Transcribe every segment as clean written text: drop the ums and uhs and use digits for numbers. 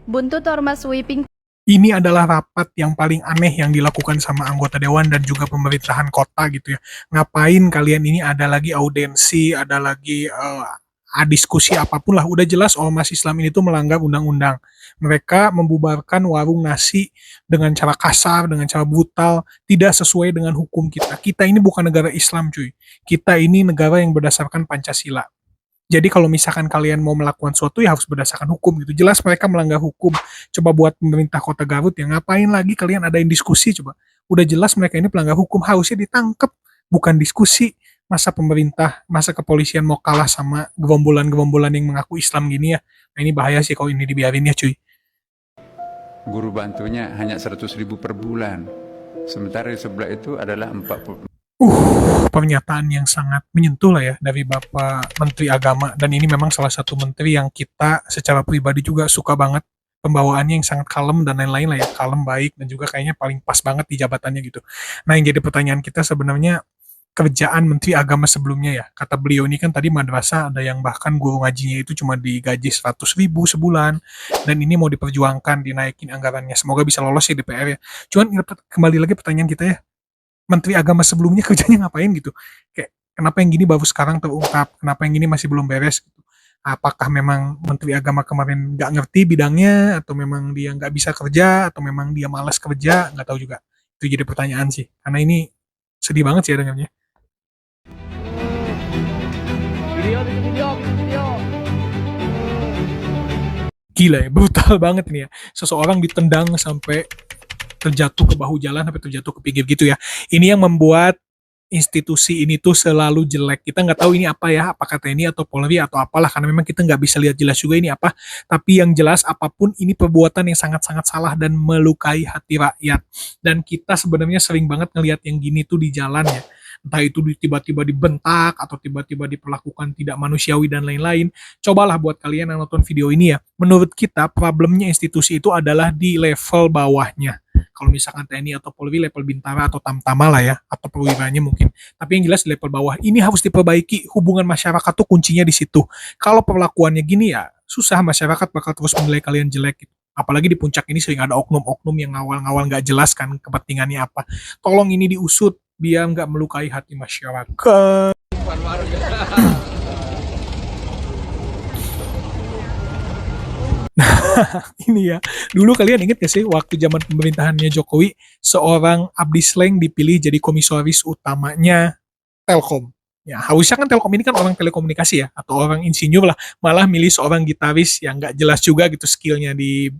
Buntut ormas sweeping. Ini adalah rapat yang paling aneh yang dilakukan sama anggota dewan dan juga pemerintahan kota gitu ya. Ngapain kalian ini ada lagi audensi, ada lagi diskusi apapun lah. Udah jelas ormas Islam ini tuh melanggar undang-undang. Mereka membubarkan warung nasi dengan cara kasar, dengan cara brutal, tidak sesuai dengan hukum kita. Kita ini bukan negara Islam cuy. Kita ini negara yang berdasarkan Pancasila. Jadi kalau misalkan kalian mau melakukan sesuatu ya harus berdasarkan hukum gitu. Jelas mereka melanggar hukum. Coba buat pemerintah Kota Garut ya ngapain lagi kalian adain diskusi coba. Udah jelas mereka ini pelanggar hukum harusnya ditangkap bukan diskusi. Masa pemerintah, masa kepolisian mau kalah sama gerombolan-gerombolan yang mengaku Islam gini ya. Nah ini bahaya sih kalau ini dibiarin ya cuy. Guru bantunya hanya 100.000 per bulan. Sementara di sebelah itu adalah 40. Pernyataan yang sangat menyentuh lah ya dari Bapak Menteri Agama, dan ini memang salah satu menteri yang kita secara pribadi juga suka banget pembawaannya yang sangat kalem dan lain-lain lah ya, kalem, baik, dan juga kayaknya paling pas banget di jabatannya gitu. Nah yang jadi pertanyaan kita sebenarnya kerjaan Menteri Agama sebelumnya ya, kata beliau ini kan tadi madrasah ada yang bahkan guru ngajinya itu cuma digaji 100.000 sebulan, dan ini mau diperjuangkan dinaikin anggarannya, semoga bisa lolos ya DPR ya. Cuman kembali lagi pertanyaan kita ya, Menteri Agama sebelumnya kerjanya ngapain gitu. Kayak kenapa yang gini baru sekarang terungkap, kenapa yang gini masih belum beres gitu. Apakah memang Menteri Agama kemarin nggak ngerti bidangnya, atau memang dia nggak bisa kerja, atau memang dia malas kerja, nggak tahu juga. Itu jadi pertanyaan sih, karena ini sedih banget sih ya dengannya. Gila ya, brutal banget ini ya. Seseorang ditendang sampai terjatuh ke bahu jalan, sampai terjatuh ke pinggir gitu ya. Ini yang membuat institusi ini tuh selalu jelek. Kita nggak tahu ini apa ya, apakah TNI atau Polri atau apalah, karena memang kita nggak bisa lihat jelas juga ini apa. Tapi yang jelas apapun ini perbuatan yang sangat-sangat salah dan melukai hati rakyat. Dan kita sebenarnya sering banget ngelihat yang gini tuh di jalan ya. Entah itu tiba-tiba dibentak atau tiba-tiba diperlakukan tidak manusiawi dan lain-lain. Cobalah buat kalian yang nonton video ini ya. Menurut kita problemnya institusi itu adalah di level bawahnya. Kalau misalkan TNI atau Polri level Bintara atau Tamtama lah ya, atau perwiranya mungkin. Tapi yang jelas di level bawah ini harus diperbaiki. Hubungan masyarakat tuh kuncinya di situ. Kalau perlakuannya gini ya susah, masyarakat bakal terus menilai kalian jelek gitu. Apalagi di puncak ini sering ada oknum-oknum yang ngawal-ngawal nggak jelas kan kepentingannya apa. Tolong ini diusut biar nggak melukai hati masyarakat. Ini ya, dulu kalian inget gak sih waktu zaman pemerintahannya Jokowi, seorang Abdi Sleng dipilih jadi komisaris utamanya Telkom. Ya, harusnya kan Telkom ini kan orang telekomunikasi ya, atau orang insinyur lah, malah milih seorang gitaris yang nggak jelas juga gitu skillnya di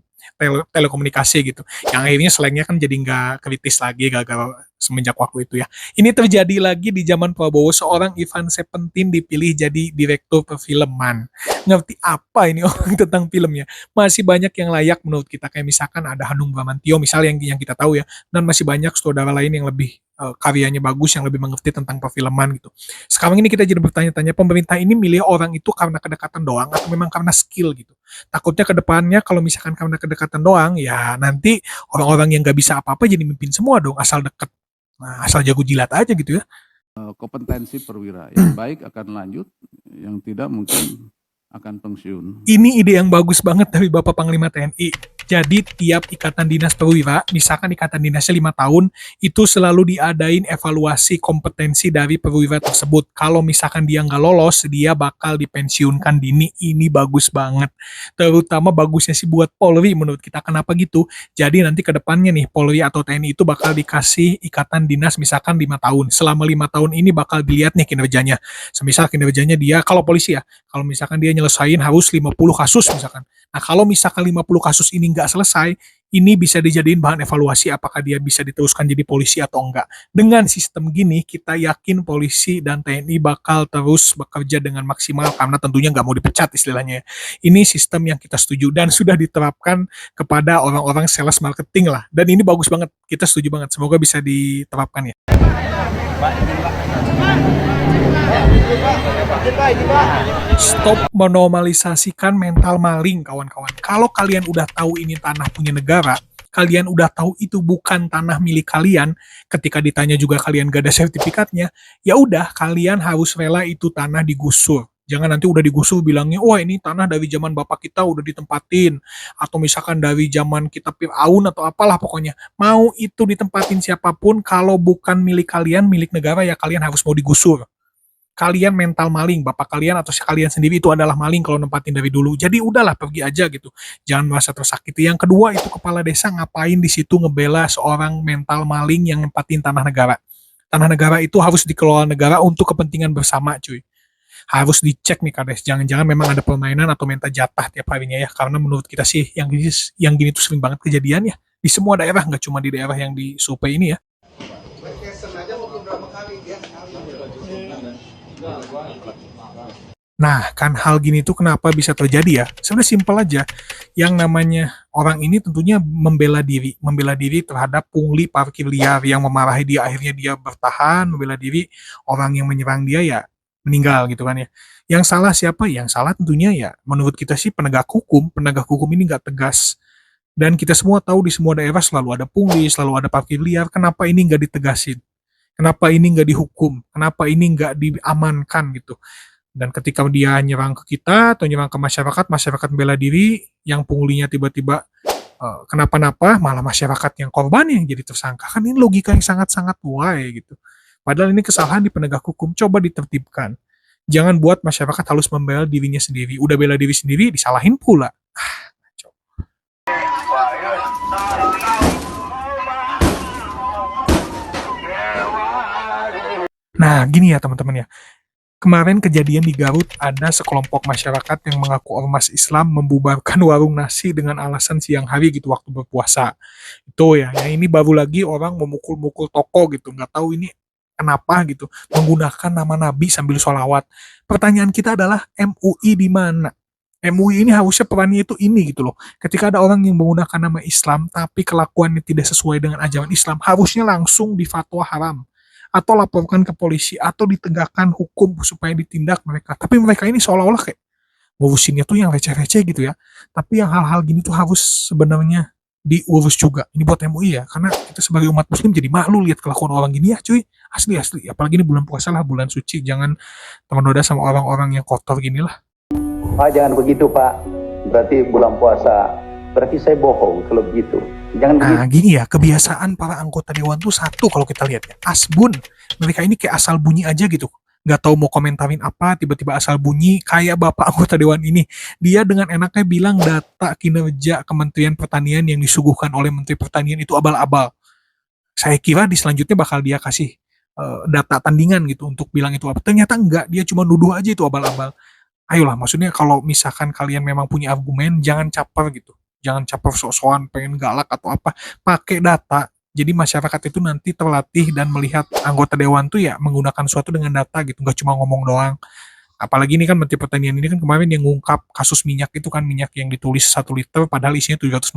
telekomunikasi gitu. Yang akhirnya slangnya kan jadi nggak kritis lagi gara-gara semenjak waktu itu ya. Ini terjadi lagi di zaman Prabowo, seorang Ivan Seventeen dipilih jadi direktur perfilman. Ngerti apa ini orang tentang filmnya? Masih banyak yang layak menurut kita, kayak misalkan ada Hanung Bramantyo misal yang kita tahu ya, dan masih banyak saudara lain yang lebih karyanya bagus, yang lebih mengerti tentang perfilman gitu. Sekarang ini kita jadi bertanya-tanya, pemerintah ini milih orang itu karena kedekatan doang atau memang karena skill gitu. Takutnya ke depannya kalau misalkan karena kedekatan doang, ya nanti orang-orang yang nggak bisa apa-apa jadi mimpin semua dong, asal deket. Nah, asal jago jilat aja gitu ya. Kompetensi perwira yang baik akan lanjut, yang tidak mungkin akan pensiun. Ini ide yang bagus banget dari Bapak Panglima TNI. Jadi tiap ikatan dinas perwira, misalkan ikatan dinasnya 5 tahun, itu selalu diadain evaluasi kompetensi dari perwira tersebut. Kalau misalkan dia nggak lolos, dia bakal dipensiunkan dini. Ini bagus banget. Terutama bagusnya sih buat Polri menurut kita. Kenapa gitu? Jadi nanti ke depannya nih, Polri atau TNI itu bakal dikasih ikatan dinas misalkan 5 tahun. Selama 5 tahun ini bakal dilihat nih kinerjanya. Semisal kinerjanya dia, kalau polisi ya, kalau misalkan dia nyelesain harus 50 kasus misalkan. Nah kalau misalkan 50 kasus ini nggak selesai, ini bisa dijadiin bahan evaluasi apakah dia bisa diteruskan jadi polisi atau enggak. Dengan sistem gini, kita yakin polisi dan TNI bakal terus bekerja dengan maksimal karena tentunya nggak mau dipecat istilahnya. Ini sistem yang kita setuju dan sudah diterapkan kepada orang-orang sales marketing lah. Dan ini bagus banget, kita setuju banget. Semoga bisa diterapkan ya. Stop menormalisasikan mental maling, kawan-kawan. Kalau kalian udah tahu ini tanah punya negara, kalian udah tahu itu bukan tanah milik kalian, ketika ditanya juga kalian gak ada sertifikatnya, ya udah kalian harus rela itu tanah digusur. Jangan nanti udah digusur bilangnya, wah ini tanah dari zaman bapak kita udah ditempatin. Atau misalkan dari zaman kita Fir'aun atau apalah pokoknya. Mau itu ditempatin siapapun, kalau bukan milik kalian, milik negara ya kalian harus mau digusur. Kalian mental maling, bapak kalian atau kalian sendiri itu adalah maling kalau nempatin dari dulu. Jadi udahlah pergi aja gitu. Jangan merasa tersakiti. Yang kedua itu kepala desa ngapain di situ ngebela seorang mental maling yang nempatin tanah negara. Tanah negara itu harus dikelola negara untuk kepentingan bersama, cuy. Harus dicek nih Kades. Jangan-jangan memang ada permainan atau minta jatah tiap harinya ya. Karena menurut kita sih yang gini tuh sering banget kejadian ya. Di semua daerah, nggak cuma di daerah yang di survei ini ya. Nah, kan hal gini tuh kenapa bisa terjadi ya? Sebenarnya simpel aja. Yang namanya orang ini tentunya membela diri terhadap pungli parkir liar yang memarahi dia, akhirnya dia bertahan, membela diri, orang yang menyerang dia ya meninggal gitu kan ya. Yang salah siapa? Yang salah tentunya ya menurut kita sih penegak hukum. Penegak hukum ini nggak tegas. Dan kita semua tahu di semua daerah selalu ada pungli, selalu ada parkir liar. Kenapa ini nggak ditegasin? Kenapa ini nggak dihukum? Kenapa ini nggak diamankan gitu? Dan ketika dia nyerang ke kita atau nyerang ke masyarakat, masyarakat bela diri, yang punglinya tiba-tiba kenapa-napa, malah masyarakat yang korban yang jadi tersangka. Kan ini logika yang sangat-sangat why gitu. Padahal ini kesalahan di penegak hukum, coba ditertibkan. Jangan buat masyarakat harus membela dirinya sendiri. Udah bela diri sendiri, disalahin pula. Nah, gini ya teman-teman ya. Kemarin kejadian di Garut, ada sekelompok masyarakat yang mengaku ormas Islam membubarkan warung nasi dengan alasan siang hari gitu waktu berpuasa. Itu ya, yang ini baru lagi orang memukul-mukul toko gitu, nggak tahu ini kenapa gitu, menggunakan nama Nabi sambil sholawat. Pertanyaan kita adalah MUI di mana? MUI ini harusnya perannya itu ini gitu loh. Ketika ada orang yang menggunakan nama Islam tapi kelakuannya tidak sesuai dengan ajaran Islam, harusnya langsung difatwa haram atau laporkan ke polisi atau ditegakkan hukum supaya ditindak mereka. Tapi mereka ini seolah-olah kayak ngurusinnya tuh yang receh-receh gitu ya. Tapi yang hal-hal gini tuh harus sebenarnya diurus juga. Ini buat MUI ya, karena kita sebagai umat muslim jadi malu lihat kelakuan orang gini ya cuy. Asli. Apalagi ini bulan puasa lah, bulan suci. Jangan teman noda sama orang-orang yang kotor gini lah. Pak, jangan begitu Pak. Berarti bulan puasa. Berarti saya bohong kalau begitu. Jangan begitu. Nah gini ya, kebiasaan para anggota dewan tuh satu kalau kita lihat ya, asbun. Mereka ini kayak asal bunyi aja gitu. Nggak tahu mau komentarin apa, tiba-tiba asal bunyi, kayak bapak anggota dewan ini. Dia dengan enaknya bilang data kinerja Kementerian Pertanian yang disuguhkan oleh Menteri Pertanian itu abal-abal. Saya kira di selanjutnya bakal dia kasih data tandingan gitu untuk bilang itu apa. Ternyata enggak, dia cuma nuduh aja itu abal-abal. Ayolah, maksudnya kalau misalkan kalian memang punya argumen, jangan caper gitu. Jangan caper sok-sokan pengen galak atau apa. Pakai data. Jadi masyarakat itu nanti terlatih dan melihat anggota dewan tuh ya menggunakan suatu dengan data gitu. Nggak cuma ngomong doang. Apalagi ini kan Menteri Pertanian ini kan kemarin yang ngungkap kasus minyak itu kan, minyak yang ditulis 1 liter padahal isinya 750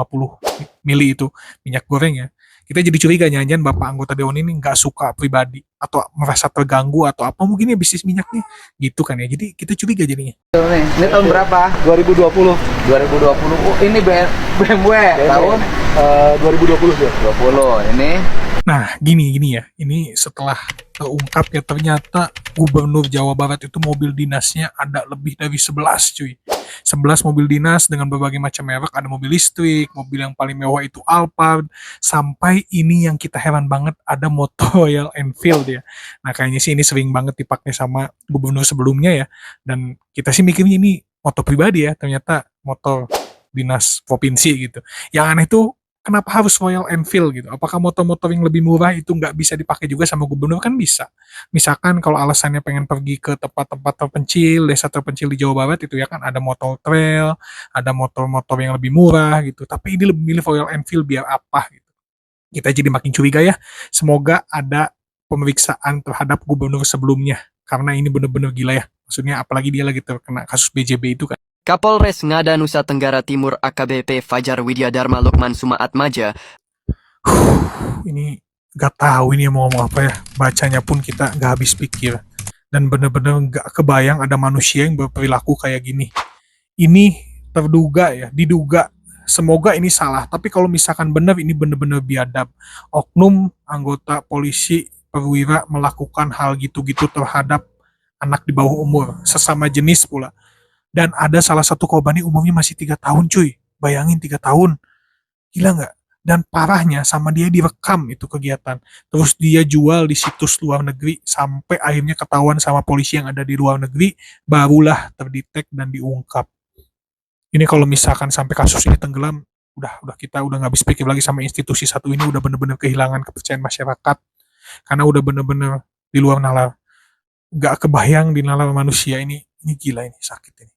mili itu minyak goreng ya. Kita jadi curiga jangan-jangan bapak anggota dewan ini nggak suka pribadi atau merasa terganggu atau apa, mungkin ya bisnis minyaknya gitu kan ya. Jadi kita curiga jadinya. Ini tahun berapa? 2020. 2020. Oh, ini BMW tahun 2020 ya. 20. Ini Nah, gini ya. Ini setelah terungkap ya, ternyata Gubernur Jawa Barat itu mobil dinasnya ada lebih dari 11 cuy. 11 mobil dinas dengan berbagai macam merek, ada mobil listrik, mobil yang paling mewah itu Alphard, sampai ini yang kita heran banget ada motor Royal Enfield ya. Nah, kayaknya sih ini sering banget dipakai sama gubernur sebelumnya ya. Dan kita sih mikirnya ini motor pribadi ya, ternyata motor dinas provinsi gitu. Yang aneh tuh kenapa harus Royal Enfield gitu? Apakah motor-motor yang lebih murah itu nggak bisa dipakai juga sama gubernur? Kan bisa. Misalkan kalau alasannya pengen pergi ke tempat-tempat terpencil, desa terpencil di Jawa Barat itu ya kan ada motor trail, ada motor-motor yang lebih murah gitu. Tapi ini lebih milih Royal Enfield biar apa gitu. Kita jadi makin curiga ya. Semoga ada pemeriksaan terhadap gubernur sebelumnya. Karena ini bener-bener gila ya. Maksudnya apalagi dia lagi terkena kasus BJB itu kan. Kapolres Ngada Nusa Tenggara Timur AKBP Fajar Widyadharma Lukman Sumaatmaja. Ini gak tahu ini mau ngomong apa ya. Bacanya pun kita gak habis pikir. Dan bener-bener gak kebayang ada manusia yang berperilaku kayak gini. Ini terduga ya, diduga. Semoga ini salah. Tapi kalau misalkan benar, ini bener-bener biadab. Oknum anggota polisi perwira melakukan hal gitu-gitu terhadap anak di bawah umur, sesama jenis pula. Dan ada salah satu korban ini umurnya masih 3 tahun cuy. Bayangin 3 tahun. Gila nggak? Dan parahnya sama dia direkam itu kegiatan. Terus dia jual di situs luar negeri sampai akhirnya ketahuan sama polisi yang ada di luar negeri, barulah terdetek dan diungkap. Ini kalau misalkan sampai kasus ini tenggelam, udah kita udah nggak bisa pikir lagi sama institusi satu ini, udah bener-bener kehilangan kepercayaan masyarakat karena udah bener-bener di luar nalar. Nggak kebayang di nalar manusia ini gila, ini sakit ini.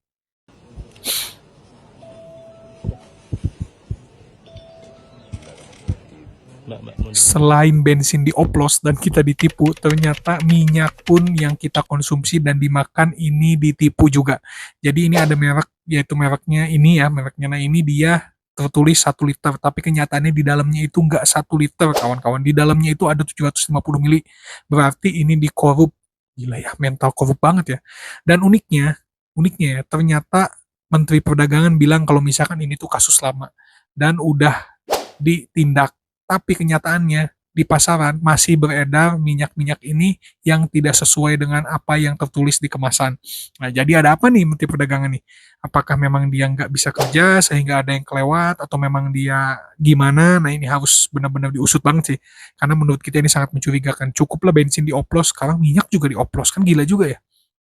Selain bensin dioplos dan kita ditipu, ternyata minyak pun yang kita konsumsi dan dimakan ini ditipu juga. Jadi ini ada merek, yaitu mereknya ini ya, mereknya nah ini dia tertulis 1 liter, tapi kenyataannya di dalamnya itu nggak 1 liter kawan-kawan. Di dalamnya itu ada 750 mili, berarti ini dikorup. Gila ya, mental korup banget ya. Dan uniknya ya, ternyata Menteri Perdagangan bilang kalau misalkan ini tuh kasus lama dan udah ditindak. Tapi kenyataannya di pasaran masih beredar minyak-minyak ini yang tidak sesuai dengan apa yang tertulis di kemasan. Nah, jadi ada apa nih Menteri Perdagangan nih? Apakah memang dia nggak bisa kerja sehingga ada yang kelewat atau memang dia gimana? Nah, ini harus benar-benar diusut banget sih. Karena menurut kita ini sangat mencurigakan. Cukuplah bensin dioplos, sekarang minyak juga dioplos. Kan gila juga ya.